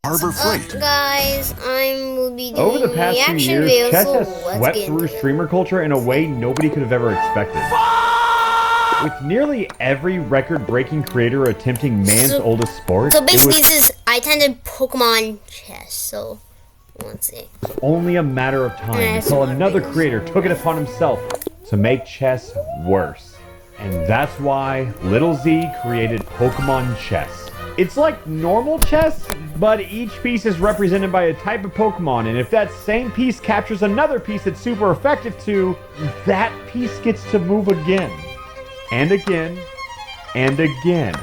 Harbor Freight. Guys, I will be doing Over the past few reaction years, videos, chess so has let's swept get through into it. streamer culture in a way nobody could have ever expected. With nearly every record-breaking creator attempting man's oldest sport, So basically, it was this is I attended Pokemon chess. So let's see. only a matter of time Yeah, until it's another not creator took it upon himself to make chess worse. And that's why Little Z created Pokemon Chess. It's like normal chess, but each piece is represented by a type of Pokemon, and if that same piece captures another piece that's super effective to, that piece gets to move again. And again. And again.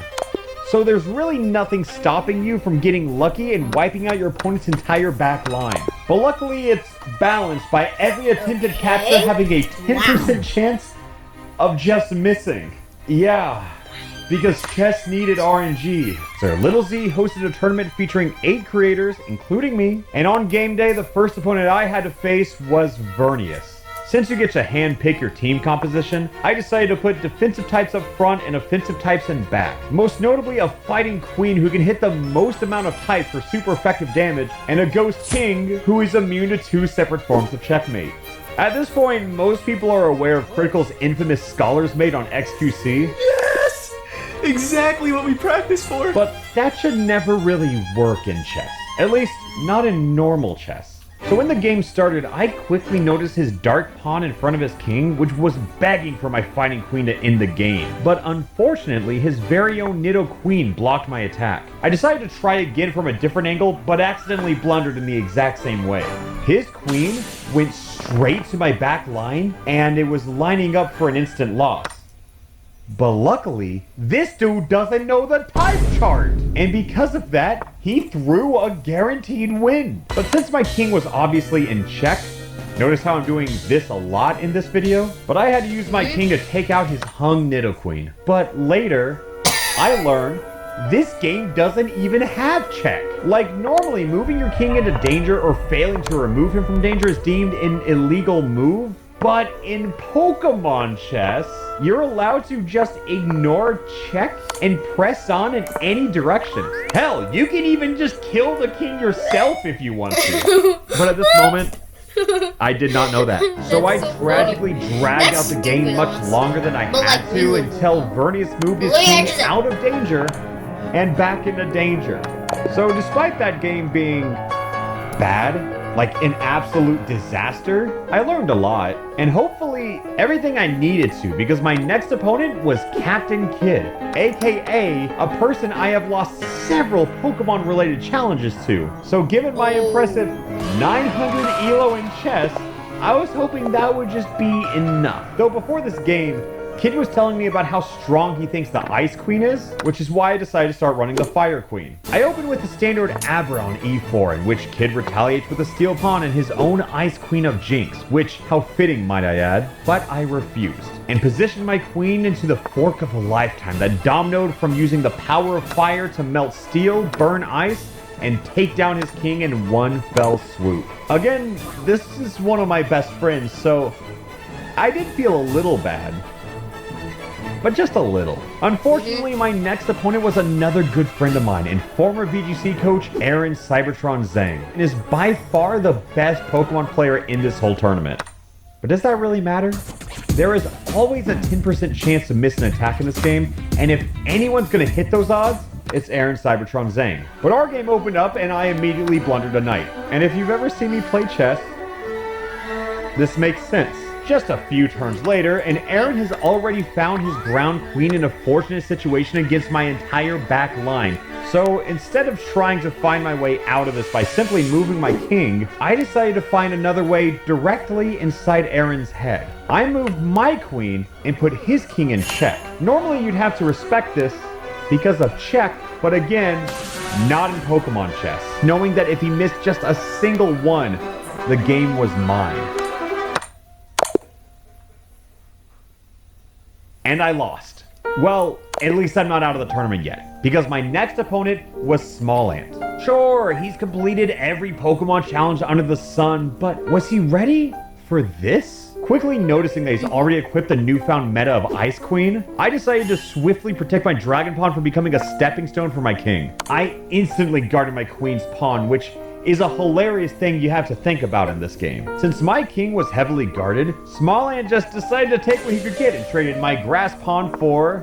So there's really nothing stopping you from getting lucky and wiping out your opponent's entire back line. But luckily it's balanced by every attempted capture having a 10% chance of just missing. Yeah, because chess needed RNG. So Little Z hosted a tournament featuring 8 creators, including me, and on game day the first opponent I had to face was Vernius. Since you get to handpick your team composition, I decided to put defensive types up front and offensive types in back. Most notably a fighting queen who can hit the most amount of types for super effective damage, and a ghost king who is immune to 2 separate forms of checkmate. At this point, most people are aware of Critical's infamous Scholar's Mate on XQC. Yes! Exactly what we practiced for. But that should never really work in chess. At least, not in normal chess. So when the game started, I quickly noticed his dark pawn in front of his king, which was begging for my fighting queen to end the game. But unfortunately, his very own Nidoqueen blocked my attack. I decided to try again from a different angle, but accidentally blundered in the exact same way. His queen went straight to my back line, and it was lining up for an instant loss. But luckily, this dude doesn't know the type chart! And because of that, he threw a guaranteed win. But since my king was obviously in check, notice how I'm doing this a lot in this video? But I had to use my king to take out his hung Nidoqueen. But later, I learned this game doesn't even have check. Like normally, moving your king into danger or failing to remove him from danger is deemed an illegal move. But in Pokemon chess, you're allowed to just ignore check and press on in any direction. Hell, you can even just kill the king yourself if you want to. But at this moment, I did not know that. So I tragically dragged out the game much longer than I had to until Vernius moved his king out of danger and back into danger. So despite that game being bad, like an absolute disaster, I learned a lot, and hopefully everything I needed to, because my next opponent was Captain Kidd, aka a person I have lost several Pokemon related challenges to. So given my impressive 900 ELO in chess, I was hoping that would just be enough. Though before this game, Kidd was telling me about how strong he thinks the Ice Queen is, which is why I decided to start running the Fire Queen. I opened with the standard Abra on E4, in which Kidd retaliates with a Steel Pawn and his own Ice Queen of Jinx, which, how fitting might I add, but I refused, and positioned my queen into the Fork of a Lifetime that dominoed from using the power of fire to melt steel, burn ice, and take down his king in one fell swoop. Again, this is one of my best friends, so I did feel a little bad. But just a little. Unfortunately, my next opponent was another good friend of mine and former VGC coach Aaron Cybertron Zhang, and is by far the best Pokemon player in this whole tournament. But does that really matter? There is always a 10% chance to miss an attack in this game, and if anyone's gonna hit those odds, it's Aaron Cybertron Zhang. But our game opened up and I immediately blundered a knight. And if you've ever seen me play chess, this makes sense. Just a few turns later, and Aaron has already found his ground queen in a fortunate situation against my entire back line. So instead of trying to find my way out of this by simply moving my king, I decided to find another way directly inside Aaron's head. I moved my queen and put his king in check. Normally you'd have to respect this because of check, but again, not in Pokemon chess, knowing that if he missed just a single one, the game was mine. And I lost. Well, at least I'm not out of the tournament yet, because my next opponent was Smallant. Sure, he's completed every Pokemon challenge under the sun, but was he ready for this? Quickly noticing that he's already equipped the newfound meta of Ice Queen, I decided to swiftly protect my dragon pawn from becoming a stepping stone for my king. I instantly guarded my queen's pawn, which is a hilarious thing you have to think about in this game. Since my king was heavily guarded, Smalland just decided to take what he could get and traded my grass pawn for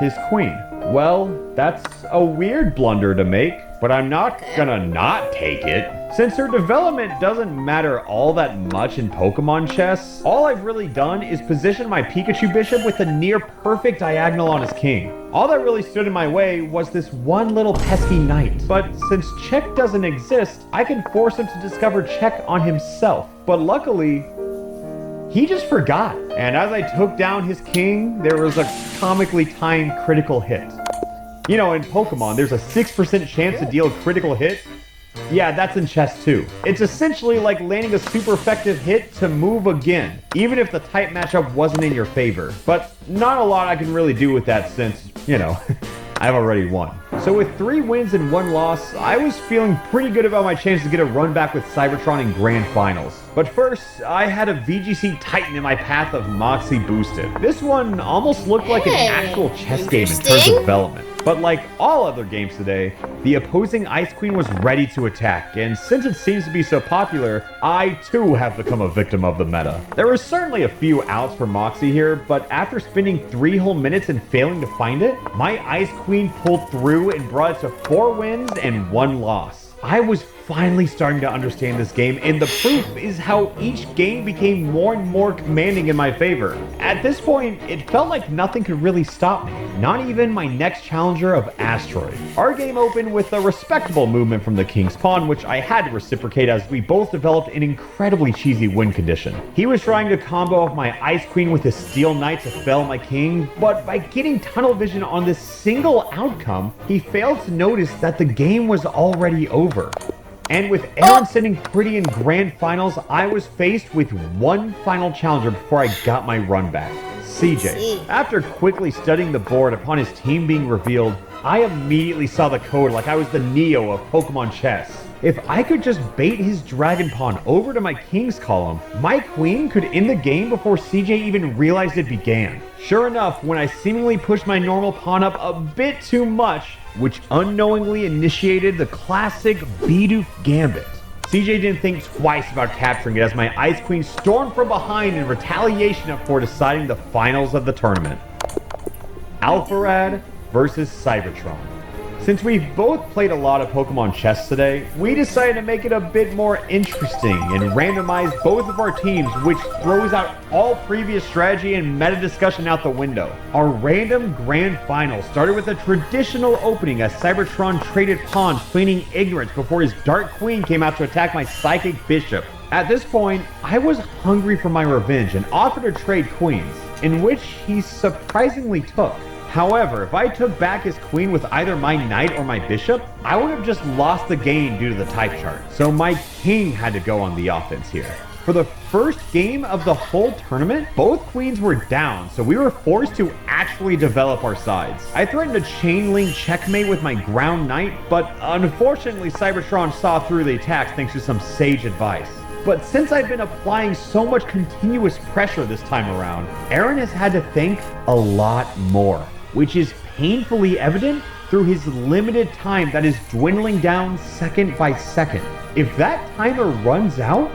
his queen. Well, that's a weird blunder to make, but I'm not gonna not take it. Since her development doesn't matter all that much in Pokemon chess, all I've really done is position my Pikachu Bishop with a near perfect diagonal on his king. All that really stood in my way was this one little pesky knight. But since check doesn't exist, I can force him to discover check on himself. But luckily, he just forgot. And as I took down his king, there was a comically timed critical hit. You know, in Pokemon, there's a 6% chance to deal a critical hit. Yeah, that's in chess too. It's essentially like landing a super effective hit to move again, even if the type matchup wasn't in your favor. But not a lot I can really do with that since, you know, I've already won. So with 3 wins and 1 loss, I was feeling pretty good about my chance to get a run back with Cybertron in Grand Finals. But first, I had a VGC Titan in my path of Moxie Boosted. This one almost looked like an actual chess game in terms of development. But like all other games today, the opposing Ice Queen was ready to attack, and since it seems to be so popular, I too have become a victim of the meta. There were certainly a few outs for Moxie here, but after spending 3 whole minutes and failing to find it, my Ice Queen pulled through and brought it to 4 wins and 1 loss. I was finally starting to understand this game, and the proof is how each game became more and more commanding in my favor. At this point, it felt like nothing could really stop me, not even my next challenger of Asteroid. Our game opened with a respectable movement from the King's Pawn, which I had to reciprocate as we both developed an incredibly cheesy win condition. He was trying to combo off my Ice Queen with his Steel Knight to fell my king, but by getting tunnel vision on this single outcome, he failed to notice that the game was already over. And with Aaron sitting pretty in Grand Finals, I was faced with one final challenger before I got my run back. CJ. After quickly studying the board upon his team being revealed, I immediately saw the code like I was the Neo of Pokemon chess. If I could just bait his Dragon Pawn over to my King's column, my Queen could end the game before CJ even realized it began. Sure enough, when I seemingly pushed my normal pawn up a bit too much, which unknowingly initiated the classic Bidoof Gambit, CJ didn't think twice about capturing it as my Ice Queen stormed from behind in retaliation for deciding the finals of the tournament. Alpharad versus Cybertron. Since we've both played a lot of Pokemon chess today, we decided to make it a bit more interesting and randomize both of our teams, which throws out all previous strategy and meta discussion out the window. Our random grand final started with a traditional opening as Cybertron traded pawns, feigning ignorance before his Dark Queen came out to attack my Psychic Bishop. At this point, I was hungry for my revenge and offered to trade queens, in which he surprisingly took. However, if I took back his queen with either my knight or my bishop, I would have just lost the game due to the type chart. So my king had to go on the offense here. For the first game of the whole tournament, both queens were down, so we were forced to actually develop our sides. I threatened a chain link checkmate with my ground knight, but unfortunately Cybertron saw through the attacks thanks to some sage advice. But since I've been applying so much continuous pressure this time around, Aaron has had to think a lot more, which is painfully evident through his limited time that is dwindling down second by second. If that timer runs out,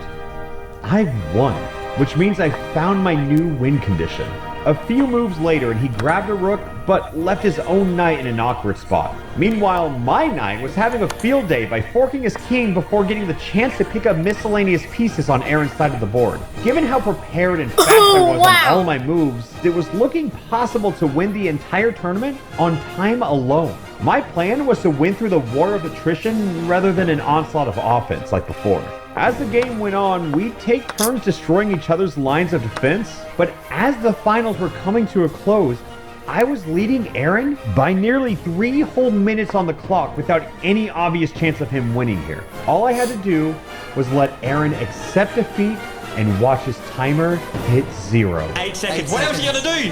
I've won, which means I found my new win condition. A few moves later and he grabbed a rook, but left his own knight in an awkward spot. Meanwhile, my knight was having a field day by forking his king before getting the chance to pick up miscellaneous pieces on Aaron's side of the board. Given how prepared and fast I was on all my moves, it was looking possible to win the entire tournament on time alone. My plan was to win through the war of attrition rather than an onslaught of offense like before. As the game went on, we'd take turns destroying each other's lines of defense, but as the finals were coming to a close, I was leading Aaron by nearly 3 whole minutes on the clock without any obvious chance of him winning here. All I had to do was let Aaron accept defeat and watch his timer hit 0. 8 seconds. What else are you gonna do?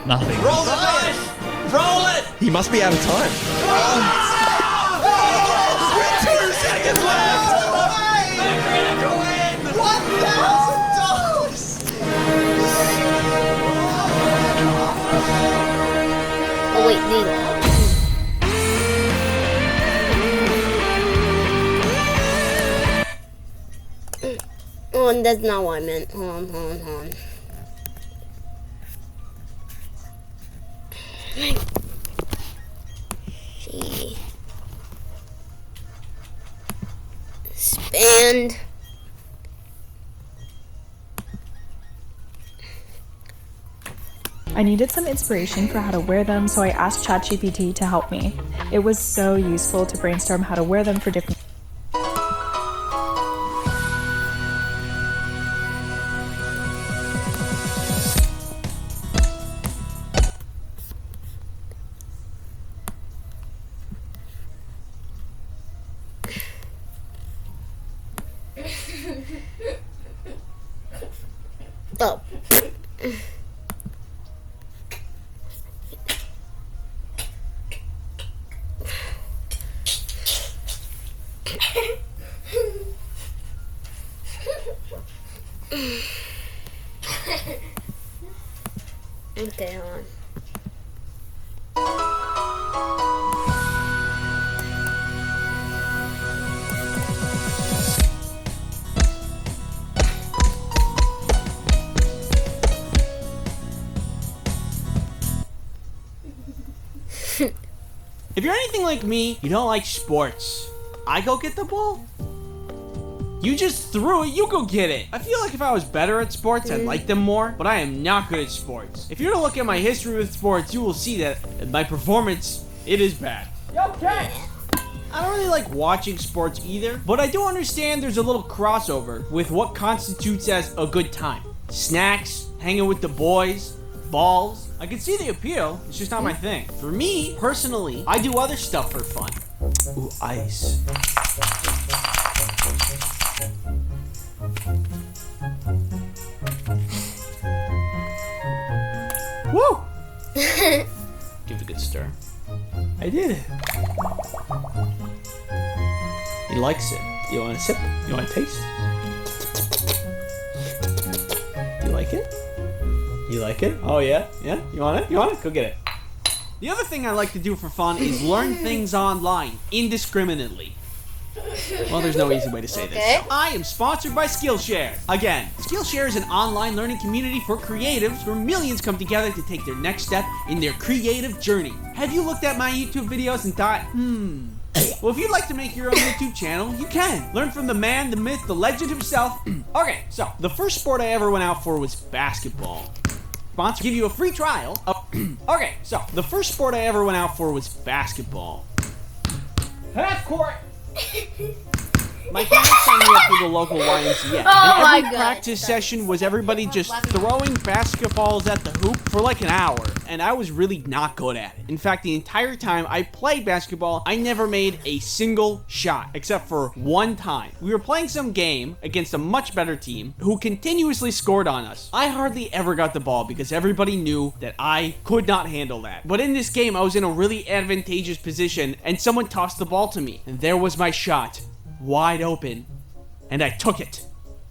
Nothing. Roll the dice! Roll it! He must be out of time. wait, Leela. Oh, that's not what I meant. Hold on. She expand. I needed some inspiration for how to wear them, so I asked ChatGPT to help me. It was so useful to brainstorm how to wear them for different. Oh. Okay, hold on. If you're anything like me, you don't like sports. I go get the ball. You just threw it, you go get it. I feel like if I was better at sports, I'd like them more, but I am not good at sports. If you were to look at my history with sports, you will see that my performance, it is bad. Okay. I don't really like watching sports either, but I do understand there's a little crossover with what constitutes as a good time. Snacks, hanging with the boys, balls. I can see the appeal, it's just not my thing. For me, personally, I do other stuff for fun. Ooh, ice. Woo! Give it a good stir. I did it. He likes it. You want to sip? You want to taste? You like it? You like it? Oh yeah? Yeah? You want it? You want it? Go get it. The other thing I like to do for fun is learn things online indiscriminately. Well, there's no easy way to say this. I am sponsored by Skillshare. Again, Skillshare is an online learning community for creatives where millions come together to take their next step in their creative journey. Have you looked at my YouTube videos and thought, well, if you'd like to make your own YouTube channel, you can. Learn from the man, the myth, the legend himself. Okay, so the first sport I ever went out for was basketball. Sponsor, give you a free trial. Okay, so the first sport I ever went out for was basketball. Half court. My parents signed me up for the local YMCA. And every practice session was everybody just throwing basketballs at the hoop for like an hour. And I was really not good at it. In fact, the entire time I played basketball, I never made a single shot, except for one time. We were playing some game against a much better team who continuously scored on us. I hardly ever got the ball because everybody knew that I could not handle that. But in this game, I was in a really advantageous position and someone tossed the ball to me. And there was my shot. Wide open, and I took it,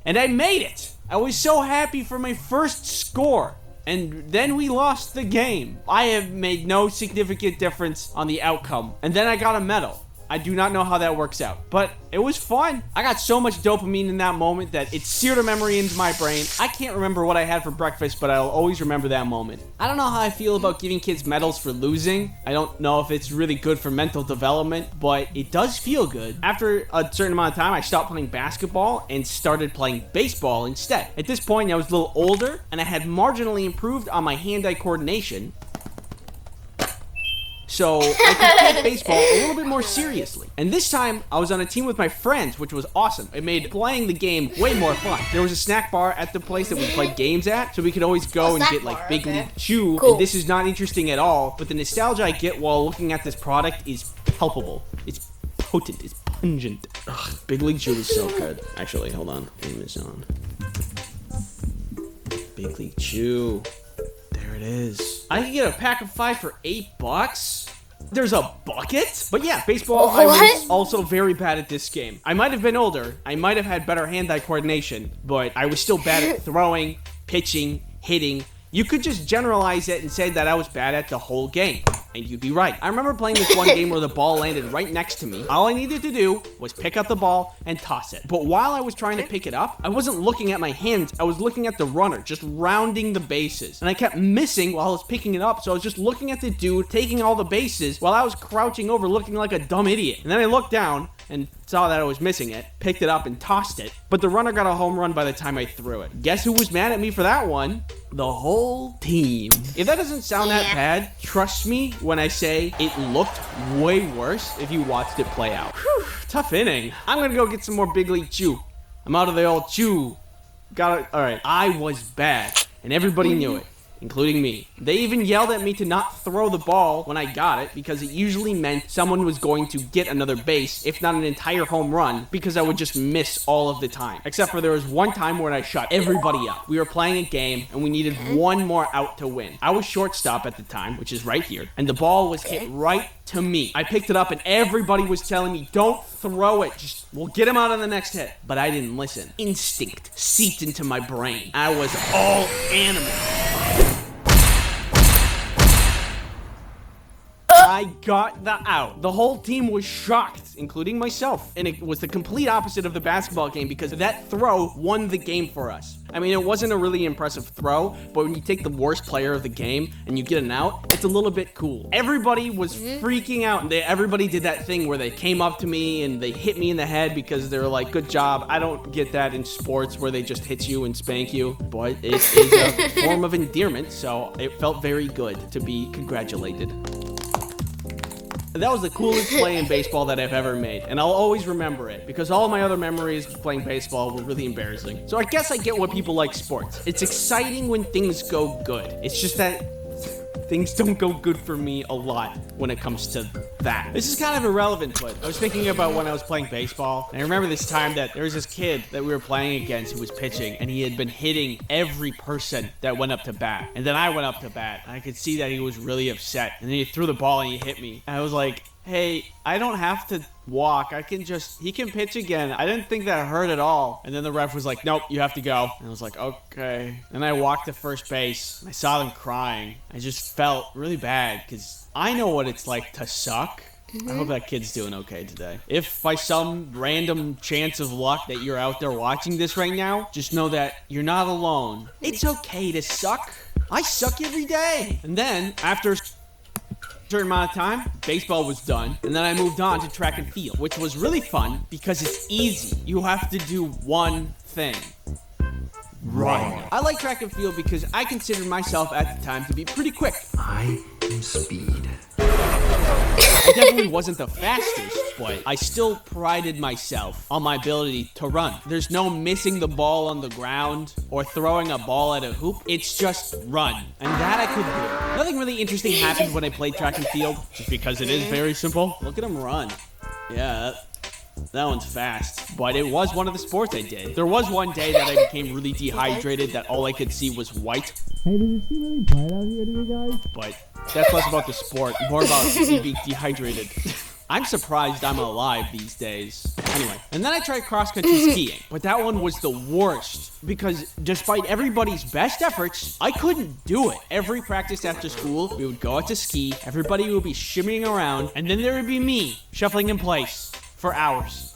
and I made it. I was so happy for my first score, and then we lost the game. I have made no significant difference on the outcome, and then I got a medal. I do not know how that works out, but it was fun. I got so much dopamine in that moment that it seared a memory into my brain. I can't remember what I had for breakfast, but I'll always remember that moment. I don't know how I feel about giving kids medals for losing. I don't know if it's really good for mental development, but it does feel good. After a certain amount of time, I stopped playing basketball and started playing baseball instead. At this point, I was a little older, and I had marginally improved on my hand-eye coordination. So I could take baseball a little bit more seriously. And this time, I was on a team with my friends, which was awesome. It made playing the game way more fun. There was a snack bar at the place that we played games at, so we could always go and get like Big League Chew. Cool. And this is not interesting at all, but the nostalgia I get while looking at this product is palpable. It's potent, it's pungent. Ugh, Big League Chew is so good. Actually, hold on. Amazon. Big League Chew. There it is. I can get a pack of 5 for $8. There's a bucket? But yeah, baseball, I was also very bad at this game. I might have been older. I might have had better hand-eye coordination, but I was still bad at throwing, pitching, hitting. You could just generalize it and say that I was bad at the whole game. And you'd be right. I remember playing this one game where the ball landed right next to me. All I needed to do was pick up the ball and toss it. But while I was trying to pick it up, I wasn't looking at my hands. I was looking at the runner, just rounding the bases. And I kept missing while I was picking it up, so I was just looking at the dude taking all the bases while I was crouching over looking like a dumb idiot. And then I looked down and saw that I was missing it, picked it up and tossed it, but the runner got a home run by the time I threw it. Guess who was mad at me for that one? The whole team. If that doesn't sound that bad, trust me when I say it looked way worse if you watched it play out. Whew, tough inning. I'm gonna go get some more Big League Chew. I'm out of the old chew. Alright, I was bad, and everybody knew it, including me. They even yelled at me to not throw the ball when I got it because it usually meant someone was going to get another base, if not an entire home run, because I would just miss all of the time. Except for there was one time when I shut everybody up. We were playing a game and we needed one more out to win. I was shortstop at the time, which is right here, and the ball was hit right to me. I picked it up and everybody was telling me, don't throw it, just we'll get him out on the next hit. But I didn't listen. Instinct seeped into my brain. I was all animal. I got the out. The whole team was shocked, including myself. And it was the complete opposite of the basketball game because that throw won the game for us. I mean, it wasn't a really impressive throw, but when you take the worst player of the game and you get an out, it's a little bit cool. Everybody was freaking out. And everybody did that thing where they came up to me and they hit me in the head because they were like, good job. I don't get that in sports where they just hit you and spank you, but it is a form of endearment, so it felt very good to be congratulated. That was the coolest play in baseball that I've ever made, and I'll always remember it, because all of my other memories of playing baseball were really embarrassing. So I guess I get what people like sports. It's exciting when things go good. It's just that things don't go good for me a lot when it comes to that. This is kind of irrelevant, but I was thinking about when I was playing baseball, and I remember this time that there was this kid that we were playing against who was pitching, and he had been hitting every person that went up to bat. And then I went up to bat, and I could see that he was really upset. And then he threw the ball and he hit me. And I was like, hey, I don't have to walk. He can pitch again. I didn't think that hurt at all. And then the ref was like, nope, you have to go. And I was like, okay. And I walked to first base. I saw them crying. I just felt really bad because I know what it's like to suck. I hope that kid's doing okay today. If by some random chance of luck that you're out there watching this right now, just know that you're not alone. It's okay to suck. I suck every day. And then, after a certain amount of time, baseball was done, and then I moved on to track and field, which was really fun because it's easy. You have to do one thing. Run. I like track and field because I considered myself at the time to be pretty quick. I am speed. I definitely wasn't the fastest, but I still prided myself on my ability to run. There's no missing the ball on the ground or throwing a ball at a hoop. It's just run. And that I could do. Nothing really interesting happened when I played track and field, just because it is very simple. Look at him run. Yeah, that one's fast. But it was one of the sports I did. There was one day that I became really dehydrated that all I could see was white. Hey, does it seem really bright out here to you guys? But that's less about the sport, more about me being dehydrated. I'm surprised I'm alive these days. Anyway, and then I tried cross-country skiing, but that one was the worst because despite everybody's best efforts, I couldn't do it. Every practice after school, we would go out to ski, everybody would be shimmying around, and then there would be me shuffling in place for hours.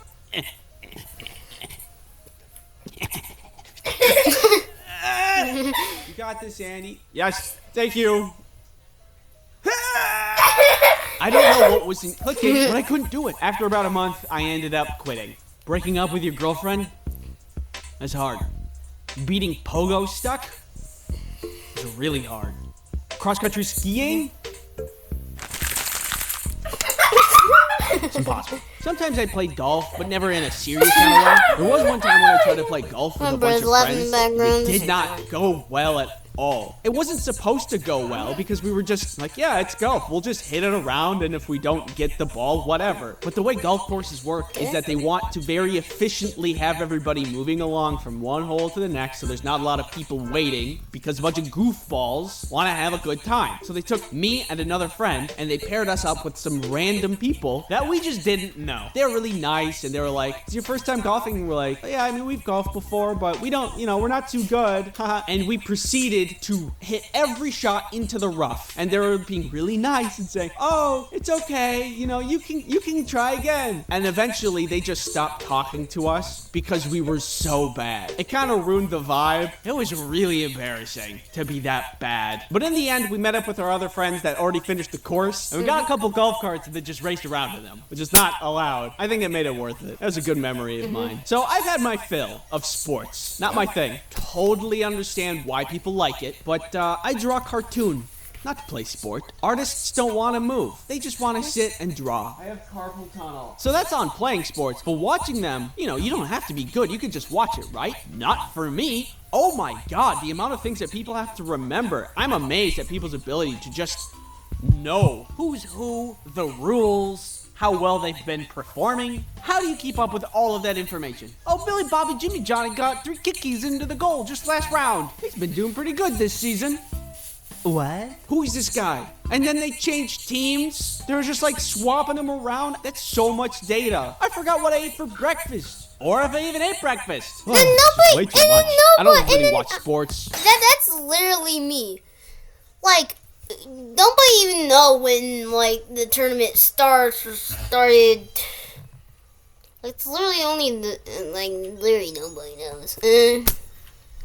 You got this, Andy. Yes, thank you. I don't know what was clicking, but I couldn't do it. After about a month, I ended up quitting. Breaking up with your girlfriend? That's hard. Beating pogo stuck? It's really hard. Cross-country skiing? It's impossible. Sometimes I play golf, but never in a serious kind of way. There was one time when I tried to play golf with a bunch of friends. It did not go well at all. It wasn't supposed to go well because we were just like, yeah, it's golf. We'll just hit it around, and if we don't get the ball, whatever. But the way golf courses work is that they want to very efficiently have everybody moving along from one hole to the next, so there's not a lot of people waiting because a bunch of goofballs want to have a good time. So they took me and another friend, and they paired us up with some random people that we just didn't know. They were really nice, and they were like, it's your first time golfing? And we're like, yeah, I mean, we've golfed before, but we don't, we're not too good. And we proceeded needed to hit every shot into the rough. And they were being really nice and saying, oh, it's okay, you know, you can try again. And eventually they just stopped talking to us because we were so bad. It kind of ruined the vibe. It was really embarrassing to be that bad. But in the end, we met up with our other friends that already finished the course. And we got a couple golf carts and then just raced around in them, which is not allowed. I think it made it worth it. That was a good memory of mine. So I've had my fill of sports. Not my thing. Totally understand why people like it, but I draw cartoon, not to play sport. Artists don't want to move. They just want to sit and draw. I have carpal tunnel. So that's on playing sports, but watching them, you know, you don't have to be good. You can just watch it, right? Not for me. Oh my God, the amount of things that people have to remember. I'm amazed at people's ability to just know who's who, the rules, how well they've been performing. How do you keep up with all of that information? Oh, Billy Bobby Jimmy Johnny got 3 kickies into the goal just last round. He's been doing pretty good this season. What? Who is this guy? And then they changed teams. They were just like swapping them around. That's so much data. I forgot what I ate for breakfast. Or if I even ate breakfast. Then nobody, Way too much. I don't really watch sports. That's literally me. Like, nobody even know when, like, the tournament starts or started. It's literally only literally nobody knows.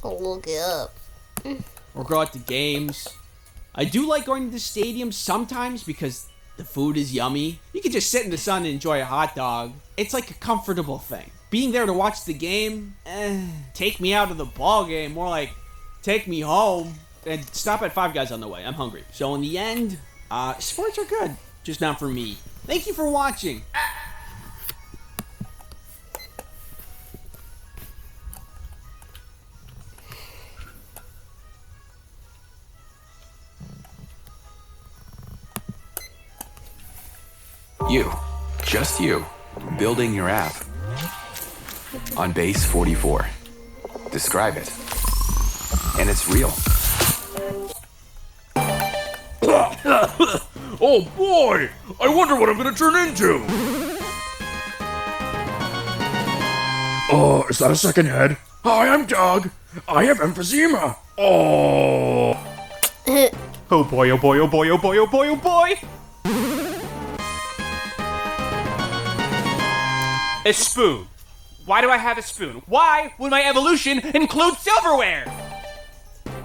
I'll look it up. Or go out to games. I do like going to the stadium sometimes because the food is yummy. You can just sit in the sun and enjoy a hot dog. It's like a comfortable thing. Being there to watch the game, take me out of the ball game. More like, take me home. And stop at Five Guys on the way. I'm hungry. So in the end, sports are good. Just not for me. Thank you for watching. You, just you, building your app on base 44. Describe it. And it's real. Oh boy! I wonder what I'm gonna turn into! Oh, is that a second head? Hi, I'm Doug. I have emphysema. Oh! Oh boy, oh boy, oh boy, oh boy, oh boy, oh boy! A spoon. Why do I have a spoon? Why would my evolution include silverware?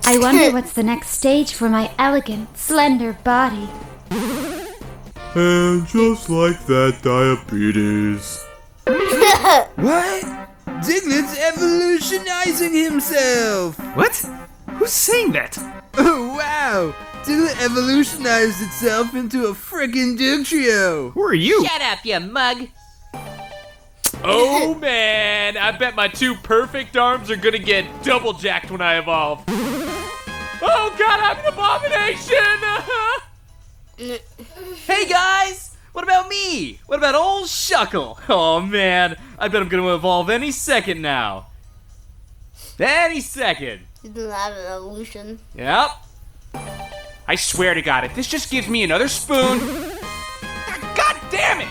I wonder what's the next stage for my elegant, slender body. And just like that, diabetes. What? Diglett's evolutionizing himself! What? Who's saying that? Oh, wow! Diglett evolutionized itself into a frickin' Dugtrio! Who are you? Shut up, you mug! Oh man, I bet my 2 perfect arms are gonna get double jacked when I evolve. Oh god, I'm an abomination! Hey guys! What about me? What about old Shuckle? Oh man, I bet I'm gonna evolve any second now. Any second. You don't have an evolution. Yep. I swear to God, if this just gives me another spoon. God damn it!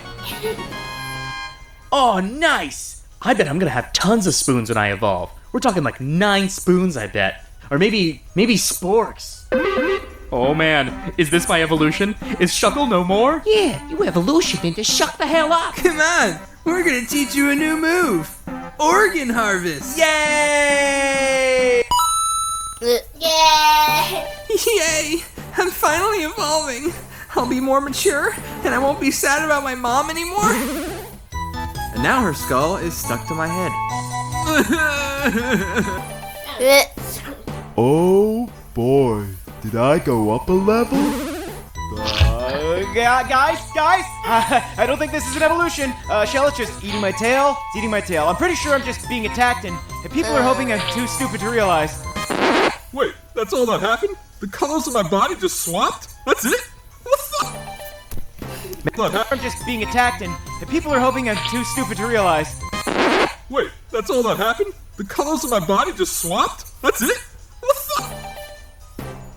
Oh, nice! I bet I'm gonna have tons of spoons when I evolve. We're talking like 9 spoons, I bet. Or maybe sporks. Oh man, is this my evolution? Is Shuckle no more? Yeah, you evolution into shuck the hell up! Come on! We're gonna teach you a new move! Organ Harvest! Yay! Yeah! Yay! I'm finally evolving! I'll be more mature, and I won't be sad about my mom anymore! And now her skull is stuck to my head. Oh boy, did I go up a level? Guys, I don't think this is an evolution. Shell is just eating my tail. It's eating my tail. I'm pretty sure I'm just being attacked, and people are hoping I'm too stupid to realize. Wait, that's all that happened? The colors of my body just swapped? That's it? What the fuck? I'm just being attacked, and people are hoping I'm too stupid to realize. Wait, that's all that happened? The colors of my body just swapped? That's it? What the fuck?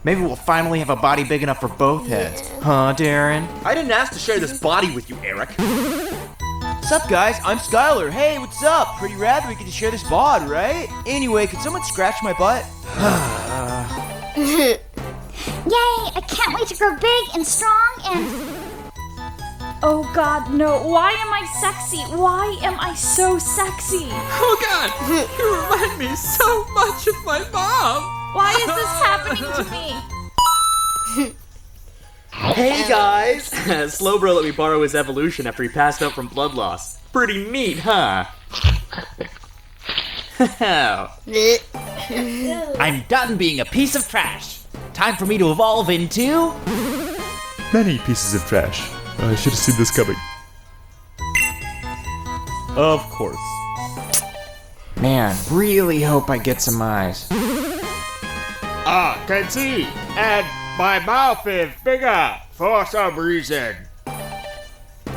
Maybe we'll finally have a body big enough for both heads. Huh, Darren? I didn't ask to share this body with you, Eric. What's up, guys? I'm Skylar. Hey, what's up? Pretty rad we get to share this bod, right? Anyway, could someone scratch my butt? Yay! I can't wait to grow big and strong and... Oh god, no. Why am I sexy? Why am I so sexy? Oh god, you remind me so much of my mom. Why is this happening to me? Hey guys! Slowbro let me borrow his evolution after he passed out from blood loss. Pretty neat, huh? I'm done being a piece of trash. Time for me to evolve into... Many pieces of trash. I should have seen this coming. Of course. Man, really hope I get some eyes. Can see, and my mouth is bigger for some reason.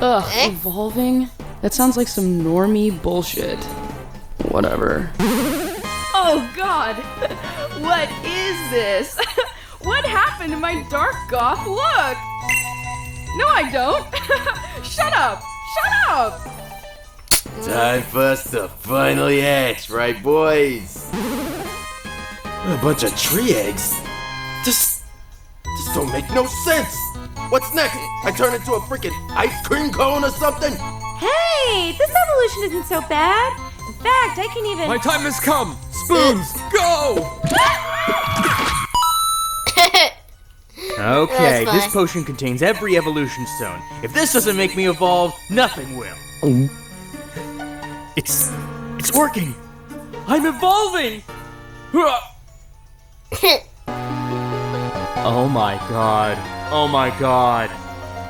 Ugh, evolving? That sounds like some normie bullshit. Whatever. Oh god! What is this? What happened to my dark goth look? No, I don't! Shut up! Shut up! Time for us to finally hatch, right, boys? A bunch of tree eggs? This don't make no sense! What's next? I turn into a freaking ice cream cone or something? Hey, this evolution isn't so bad. In fact, I can even... My time has come! Spoons, go! Okay, That's this fine. potion contains every evolution stone. If this doesn't make me evolve, nothing will. It's working! I'm evolving! Oh my god. Oh my god.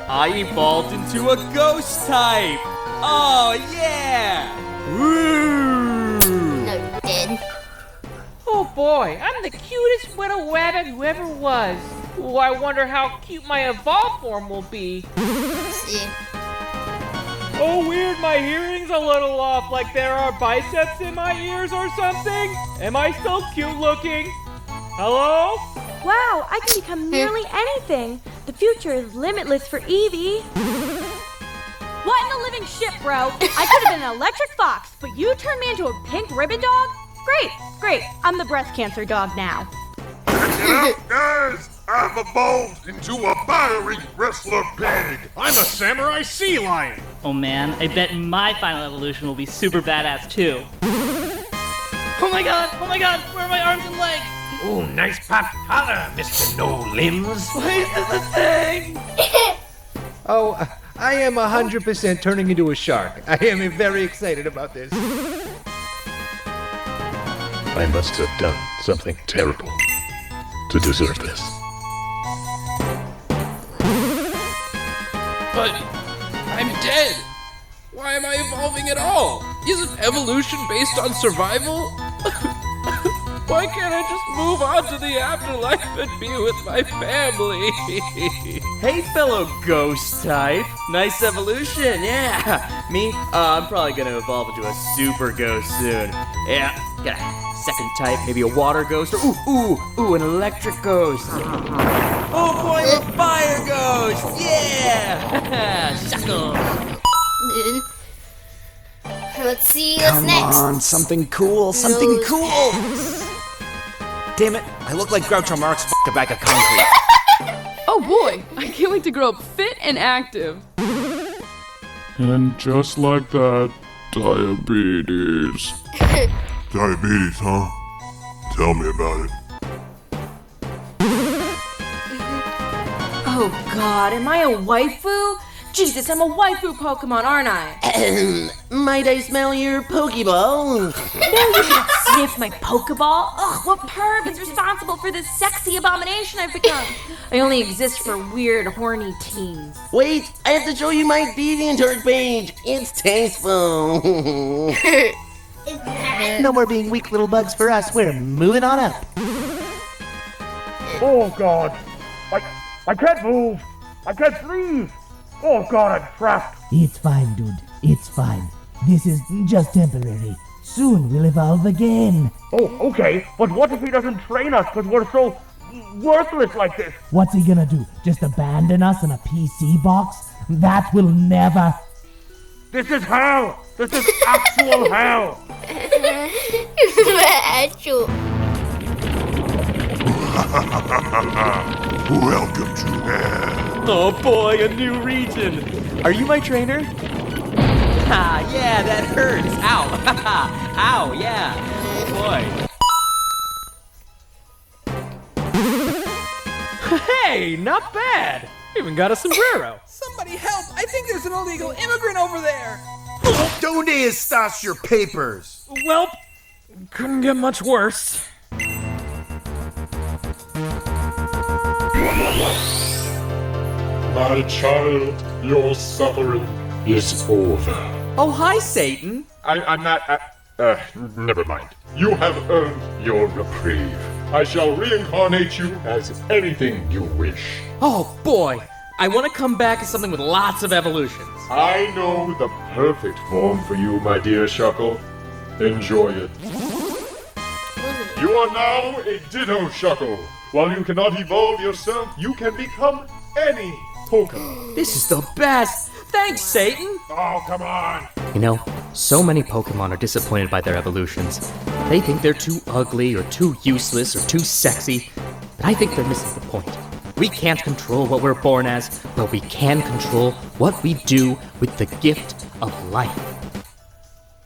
I evolved into a ghost type! Oh yeah! Woo! No, you did. Oh boy, I'm the cutest little rabbit who ever was. Ooh, I wonder how cute my evolved form will be. See. Oh weird, my hearing's a little off, like there are biceps in my ears or something? Am I still cute looking? Hello? Wow, I can become nearly anything. The future is limitless for Eevee. What in the living shit, bro? I could have been an electric fox, but you turned me into a pink ribbon dog? Great. I'm the breast cancer dog now. Guys, I've evolved into a fiery wrestler pig. I'm a samurai sea lion. Oh man, I bet my final evolution will be super badass too. Oh my god, where are my arms and legs? Ooh, nice pop collar, Mr. No Limbs. Why is this a thing? Oh, I am 100% turning into a shark. I am very excited about this. I must have done something terrible to deserve this. But I'm dead. Why am I evolving at all? Isn't evolution based on survival? Why can't I just move on to the afterlife and be with my family? Hey, fellow ghost type. Nice evolution, yeah. Me? I'm probably gonna evolve into a super ghost soon. Yeah, got a second type, maybe a water ghost, or ooh, an electric ghost. Oh boy, a fire ghost! Yeah! Shuckle! Let's see what's next. Come on, something cool, something cool! Damn it, I look like Groucho Marx f***ed a bag of concrete. Oh boy, I can't wait to grow up fit and active. And just like that, diabetes. Diabetes, huh? Tell me about it. Oh god, am I a waifu? Jesus, I'm a waifu Pokemon, aren't I? Might I smell your Pokeball? No, you can't sniff my Pokeball. Ugh, what perv is responsible for this sexy abomination I've become? I only exist for weird, horny teens. Wait, I have to show you my DeviantArt page. It's tasteful. No more being weak little bugs for us. We're moving on up. Oh god, I can't move. I can't breathe. Oh god, I'm trapped. It's fine, dude. It's fine. This is just temporary. Soon we'll evolve again. Oh, okay, but what if he doesn't train us because we're so worthless like this? What's he gonna do? Just abandon us in a PC box? That will never. This is hell. This is actual hell. Actual. Welcome to hell. Oh boy, a new region. Are you my trainer? Ha, yeah, that hurts. Ow. Ow, yeah. Boy. Hey, not bad. Even got a sombrero. Somebody help! I think there's an illegal immigrant over there! ¿Dónde estás your papers? Welp, couldn't get much worse. My child, your suffering is over. Oh, hi, Satan. I'm not. Never mind. You have earned your reprieve. I shall reincarnate you as anything you wish. Oh, boy. I want to come back as something with lots of evolutions. I know the perfect form for you, my dear Shuckle. Enjoy it. You are now a Ditto Shuckle. While you cannot evolve yourself, you can become any Pokemon. This is the best. Thanks, Satan. Oh, come on. You know, so many Pokemon are disappointed by their evolutions. They think they're too ugly or too useless or too sexy. But I think they're missing the point. We can't control what we're born as, but we can control what we do with the gift of life.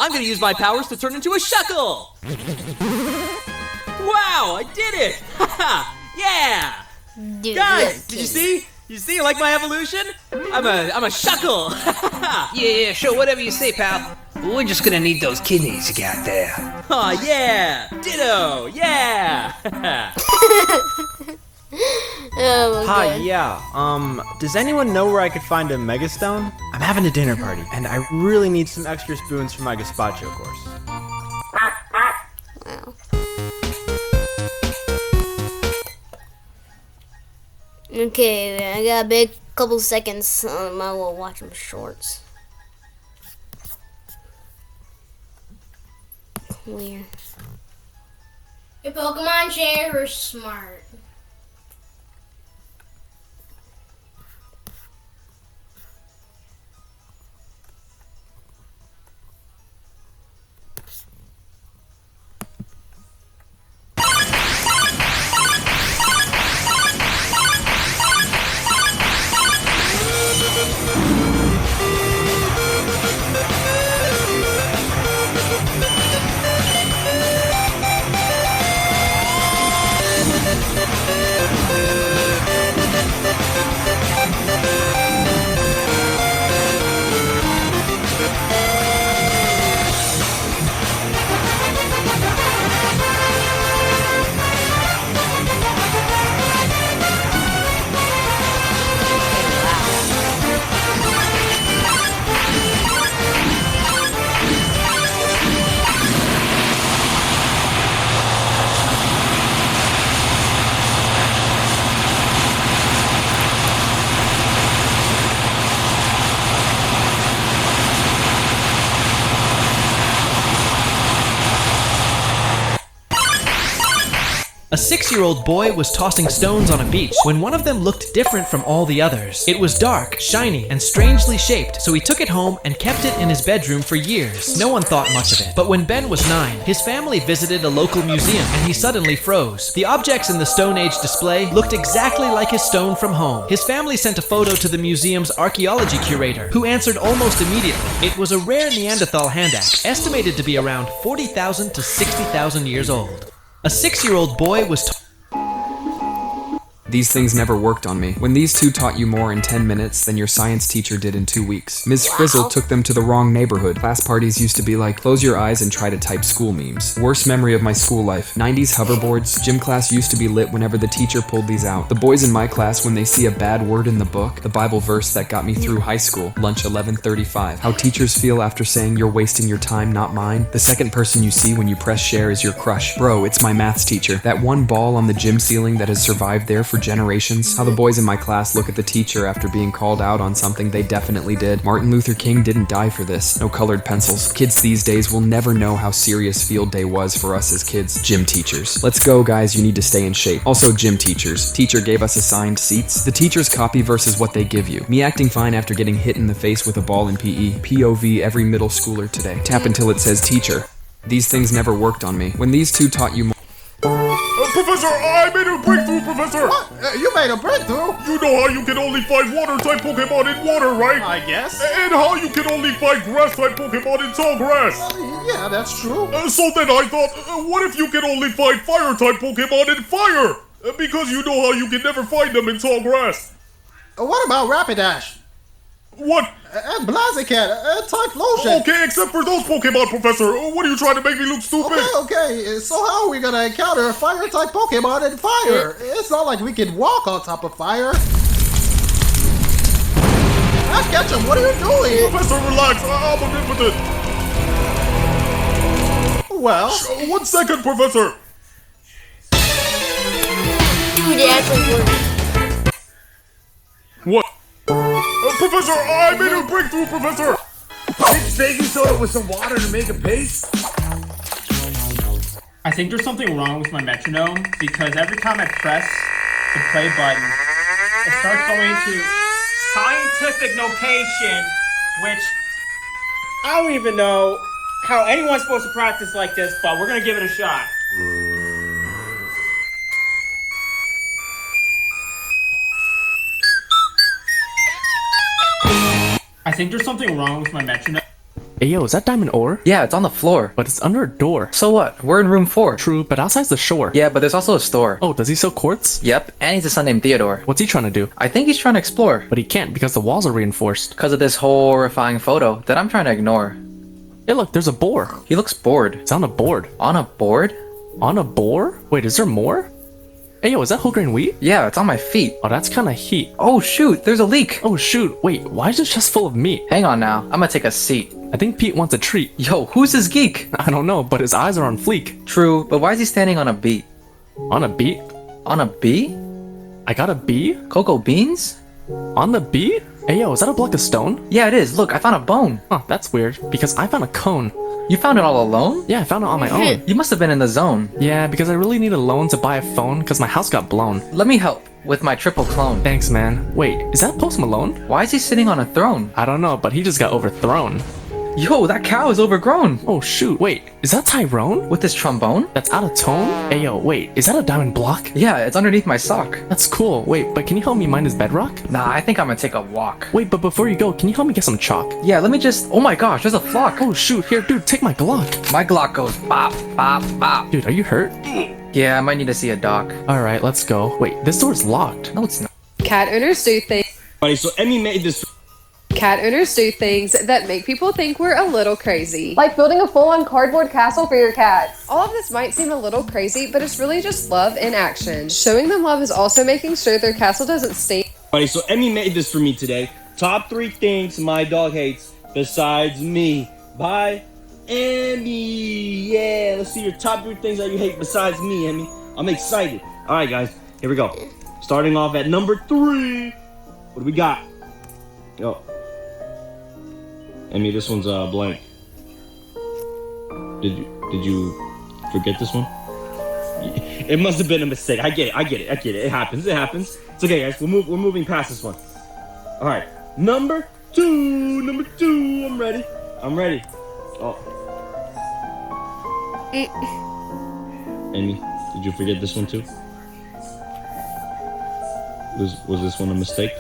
I'm gonna use my powers to turn into a Shuckle! Wow, I did it! Haha! Yeah! Dude, Guys, did you see? You see, like my evolution? I'm a Shuckle! Yeah, sure, whatever you say, pal. We're just gonna need those kidneys you got there. Aw, yeah! Ditto! Yeah! Oh, Hi, God. yeah. Does anyone know where I could find a Megastone? I'm having a dinner party, and I really need some extra spoons for my gazpacho course. Wow. Okay, I got a big couple seconds. Might as well watch some shorts. Clear. Your Pokemon trainers are smart. A 6-year-old boy was tossing stones on a beach when one of them looked different from all the others. It was dark, shiny, and strangely shaped, so he took it home and kept it in his bedroom for years. No one thought much of it. But when Ben was 9, his family visited a local museum and he suddenly froze. The objects in the Stone Age display looked exactly like his stone from home. His family sent a photo to the museum's archaeology curator, who answered almost immediately. It was a rare Neanderthal hand axe, estimated to be around 40,000 to 60,000 years old. A 6-year-old boy was These things never worked on me. When these two taught you more in 10 minutes than your science teacher did in 2 weeks. Ms. Frizzle took them to the wrong neighborhood. Class parties used to be like, close your eyes and try to type school memes. Worst memory of my school life. 90s hoverboards. Gym class used to be lit whenever the teacher pulled these out. The boys in my class, when they see a bad word in the book, the Bible verse that got me through high school, lunch 11:35. How teachers feel after saying you're wasting your time, not mine. The second person you see when you press share is your crush. Bro, it's my maths teacher. That one ball on the gym ceiling that has survived there for generations. How the boys in my class look at the teacher after being called out on something they definitely did. Martin Luther King didn't die for this. No colored pencils. Kids these days will never know how serious field day was for us as kids. Gym teachers. Let's go, guys, you need to stay in shape. Also, gym teachers. Teacher gave us assigned seats. The teacher's copy versus what they give you. Me acting fine after getting hit in the face with a ball in PE. POV every middle schooler today. Tap until it says teacher. These things never worked on me. When these two taught you more. Professor, I made a breakthrough Professor! What? You made a breakthrough? You know how you can only find water-type Pokemon in water, right? I guess. And how you can only find grass-type Pokemon in tall grass. Yeah, that's true. So then I thought, what if you can only find fire-type Pokemon in fire? Because you know how you can never find them in tall grass. What about Rapidash? What? And Blaziken, type lotion. Okay, except for those Pokemon, Professor. What are you trying to make me look stupid? Okay. So how are we gonna encounter a fire-type Pokemon in fire? It's not like we can walk on top of fire. Ash Ketchum, what are you doing? Professor, relax. I'm omnipotent. Well... 1 second, Professor. Dude, it actually worked. What? Professor, I made a breakthrough, Professor! Mix baking soda with some water to make a paste? I think there's something wrong with my metronome because every time I press the play button, it starts going to scientific notation, which I don't even know how anyone's supposed to practice like this, but we're gonna give it a shot. I think there's something wrong with my metronome. Hey yo, is that diamond ore? Yeah, it's on the floor. But it's under a door. So what? We're in room 4. True, but outside's the shore. Yeah, but there's also a store. Oh, does he sell quartz? Yep, and he's a son named Theodore. What's he trying to do? I think he's trying to explore. But he can't because the walls are reinforced. Because of this horrifying photo that I'm trying to ignore. Hey look, there's a boar. He looks bored. It's on a board. On a board? On a boar? Wait, is there more? Hey yo, is that whole grain wheat? Yeah, it's on my feet. Oh, that's kinda heat. Oh shoot, there's a leak. Oh shoot, wait, why is this chest full of meat? Hang on now, I'm gonna take a seat. I think Pete wants a treat. Yo, who's this geek? I don't know, but his eyes are on fleek. True, but why is he standing on a beet? On a beet? On a bee? I got a bee? Cocoa beans? On the bee? Hey yo, is that a block of stone? Yeah, it is. Look, I found a bone. Huh, that's weird, because I found a cone. You found it all alone? Yeah, I found it on my own. You must have been in the zone. Yeah, because I really need a loan to buy a phone, because my house got blown. Let me help with my triple clone. Thanks, man. Wait, is that Post Malone? Why is he sitting on a throne? I don't know, but he just got overthrown. Yo, that cow is overgrown. Oh shoot, wait, is that Tyrone? With his trombone? That's out of tone? Hey yo, wait, is that a diamond block? Yeah, it's underneath my sock. That's cool. Wait, but can you help me mine his bedrock? Nah, I think I'm gonna take a walk. Wait, but before you go, can you help me get some chalk? Yeah, let me just... Oh my gosh, there's a flock. Oh shoot, here, dude, take my Glock. My Glock goes bop, bop, bop. Dude, are you hurt? Yeah, I might need to see a doc. Alright, let's go. Wait, this door's locked. No, it's not. Cat owners do things. So Emmy made this. Cat owners do things that make people think we're a little crazy. Like building a full-on cardboard castle for your cats. All of this might seem a little crazy, but it's really just love in action. Showing them love is also making sure their castle doesn't stink. So Emmy made this for me today. Top 3 things my dog hates besides me. By Emmy. Yeah, let's see your top 3 things that you hate besides me, Emmy. I'm excited. All right, guys, here we go. Starting off at number 3. What do we got? Yo. Emmy, this one's blank. Did you forget this one? It must have been a mistake. I get it. It happens. It's okay, guys. We're moving past this one. All right. Number 2. I'm ready. Oh. Emmy, did you forget this one too? Was this one a mistake?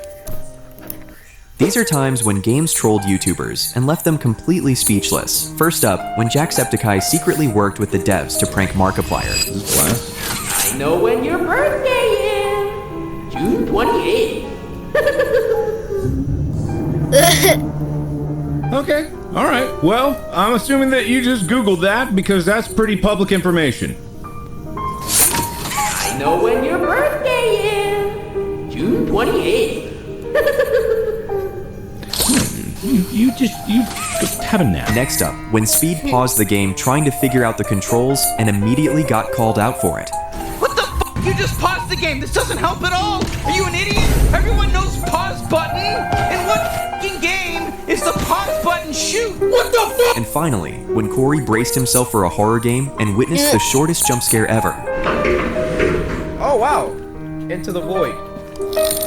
These are times when games trolled YouTubers and left them completely speechless. First up, when Jacksepticeye secretly worked with the devs to prank Markiplier. I know when your birthday is. June 28th. Okay, alright. Well, I'm assuming that you just Googled that because that's pretty public information. I know when your birthday is. June 28th. You just have a nap. Next up, when Speed paused the game trying to figure out the controls and immediately got called out for it. What the f***? You just paused the game. This doesn't help at all. Are you an idiot? Everyone knows pause button. And what f***ing game is the pause button shoot? What the f***? And finally, when Corey braced himself for a horror game and witnessed the shortest jump scare ever. Oh wow! Into the void.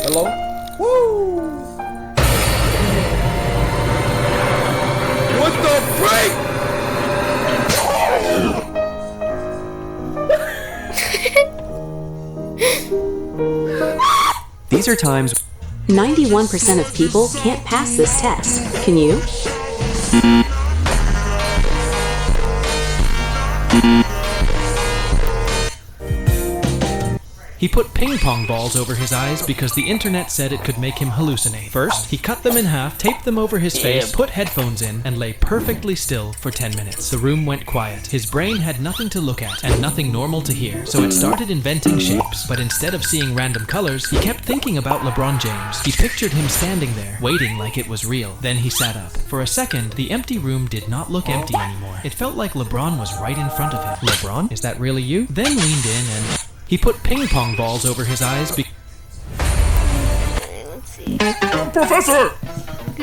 Hello? Woo! What the freak? These are times 91% of people can't pass this test. Can you? He put ping pong balls over his eyes because the internet said it could make him hallucinate. First, he cut them in half, taped them over his face, put headphones in, and lay perfectly still for 10 minutes. The room went quiet. His brain had nothing to look at and nothing normal to hear, so it started inventing shapes. But instead of seeing random colors, he kept thinking about LeBron James. He pictured him standing there, waiting like it was real. Then he sat up. For a second, the empty room did not look empty anymore. It felt like LeBron was right in front of him. LeBron? Is that really you? Then leaned in and... he put ping pong balls over his eyes Let's see. Professor!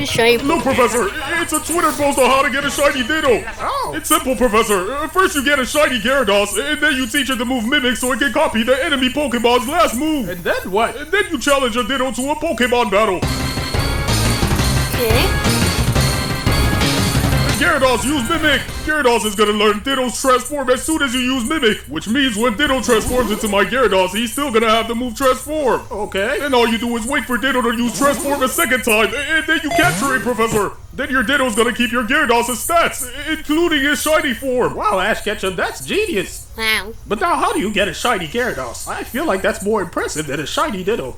Shiny. Look, Professor, it's a Twitter post on how to get a shiny Ditto. Oh. It's simple, Professor. First you get a shiny Gyarados, and then you teach it to move Mimic so it can copy the enemy Pokemon's last move. And then what? And then you challenge a Ditto to a Pokemon battle. Okay. Gyarados, use Mimic! Gyarados is gonna learn Ditto's transform as soon as you use Mimic, which means when Ditto transforms into my Gyarados, he's still gonna have the move Transform. Okay. Then all you do is wait for Ditto to use Transform a second time, and then you capture it, Professor! Then your Ditto's gonna keep your Gyarados' stats, including his shiny form! Wow, Ash Ketchum, that's genius. Wow. But now how do you get a shiny Gyarados? I feel like that's more impressive than a shiny Ditto.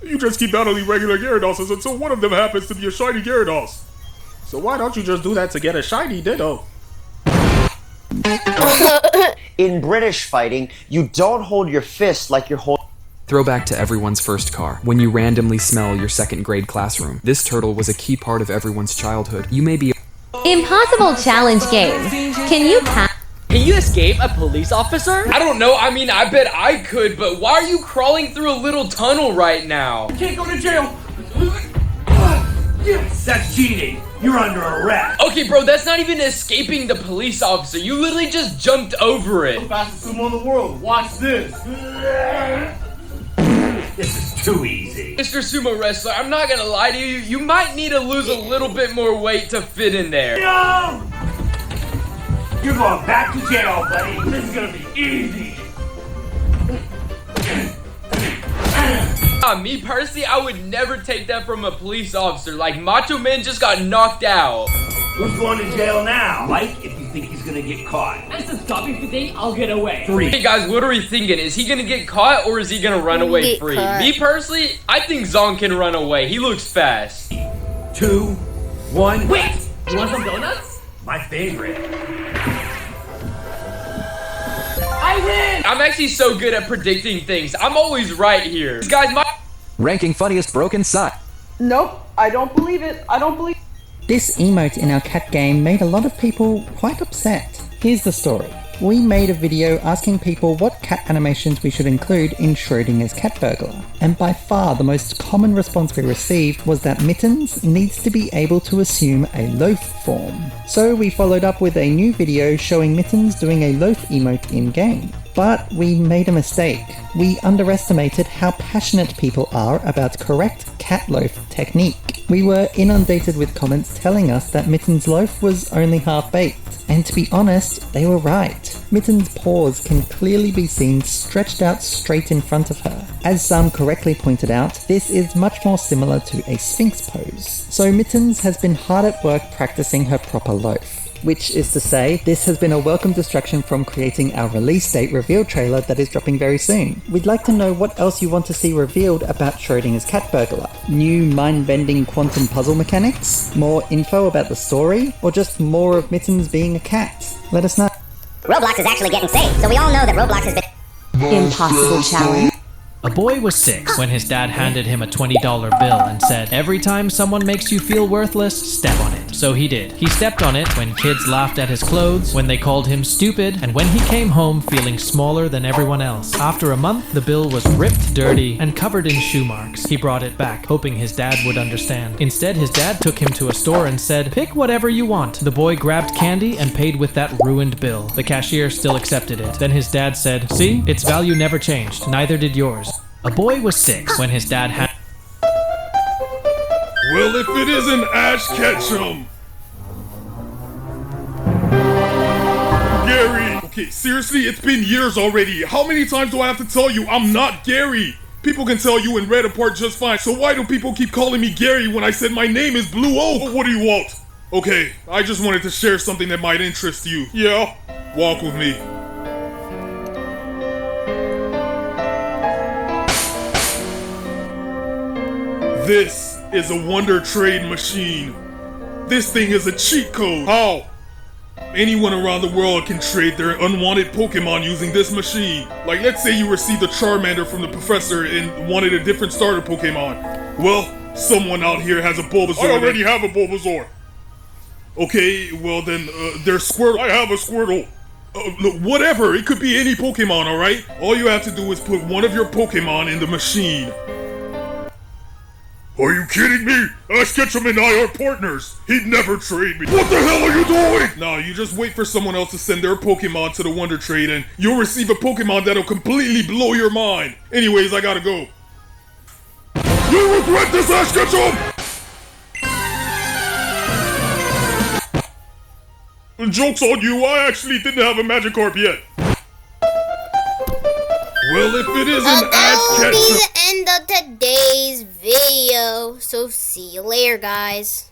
You just keep battling regular Gyaradoses until one of them happens to be a shiny Gyarados. So why don't you just do that to get a shiny Ditto? In British fighting, you don't hold your fist like you're holding... Throwback to everyone's first car. When you randomly smell your second grade classroom. This turtle was a key part of everyone's childhood. You may be... Impossible challenge game. Can you pass? Can you escape a police officer? I don't know. I mean, I bet I could, but why are you crawling through a little tunnel right now? You can't go to jail. Yes, that's cheating. You're under arrest. Okay, bro, that's not even escaping the police officer. You literally just jumped over it. The fastest sumo in the world. Watch this. This is too easy. Mr. Sumo Wrestler, I'm not gonna lie to you. You might need to lose a little bit more weight to fit in there. No! You're going back to jail, buddy. This is gonna be easy. Me personally, I would never take that from a police officer. Like, Macho Man just got knocked out. Who's going to jail now? Mike, if you think he's gonna get caught. I said stop if you think I'll get away. 3. Hey guys, what are we thinking? Is he gonna get caught or is he gonna run away Get free? caught. Me personally, I think Zong can run away. He looks fast. 2, 1. Wait! You want some donuts? My favorite. I win! I'm actually so good at predicting things. I'm always right here. Guys, my... ranking funniest broken side. Nope, I don't believe it. I don't believe. This emote in our cat game made a lot of people quite upset. Here's the story. We made a video asking people what cat animations we should include in Schrodinger's Cat Burglar, and by far the most common response we received was that Mittens needs to be able to assume a loaf form. So we followed up with a new video showing Mittens doing a loaf emote in-game. But we made a mistake. We underestimated how passionate people are about correct cat loaf technique. We were inundated with comments telling us that Mittens' loaf was only half-baked. And to be honest, they were right. Mittens' paws can clearly be seen stretched out straight in front of her. As some correctly pointed out, this is much more similar to a Sphinx pose. So Mittens has been hard at work practicing her proper loaf. Which is to say, this has been a welcome distraction from creating our release date reveal trailer that is dropping very soon. We'd like to know what else you want to see revealed about Schrodinger's Cat Burglar. New mind-bending quantum puzzle mechanics? More info about the story? Or just more of Mittens being a cat? Let us know. Roblox is actually getting saved, so we all know that Roblox has been... Impossible challenge. A boy was 6 when his dad handed him a $20 bill and said, "Every time someone makes you feel worthless, step on it." So he did. He stepped on it when kids laughed at his clothes, when they called him stupid, and when he came home feeling smaller than everyone else. After a month, the bill was ripped, dirty, and covered in shoe marks. He brought it back, hoping his dad would understand. Instead, his dad took him to a store and said, "Pick whatever you want." The boy grabbed candy and paid with that ruined bill. The cashier still accepted it. Then his dad said, "See, its value never changed. Neither did yours." A boy was 6 when his dad had... Well, if it isn't Ash Ketchum! Gary! Okay, seriously, it's been years already. How many times do I have to tell you I'm not Gary? People can tell you and Red apart just fine, so why do people keep calling me Gary when I said my name is Blue O? What do you want? Okay, I just wanted to share something that might interest you. Yeah? Walk with me. This is a Wonder Trade machine. This thing is a cheat code. How? Anyone around the world can trade their unwanted Pokemon using this machine. Like, let's say you received a Charmander from the professor and wanted a different starter Pokemon. Well, someone out here has a Bulbasaur. I already have a Bulbasaur. Okay, well then, there's Squirtle. I have a Squirtle. Look, whatever, it could be any Pokemon, alright? All you have to do is put one of your Pokemon in the machine. Are you kidding me? Ash Ketchum and I are partners. He'd never trade me. What the hell are you doing? Nah, you just wait for someone else to send their Pokemon to the Wonder Trade and you'll receive a Pokemon that'll completely blow your mind. Anyways, I gotta go. You'll regret this, Ash Ketchum! Joke's on you, I actually didn't have a Magikarp yet. Well, if it isn't Ash Ketchum... That will be the end of today's video. So see you later, guys.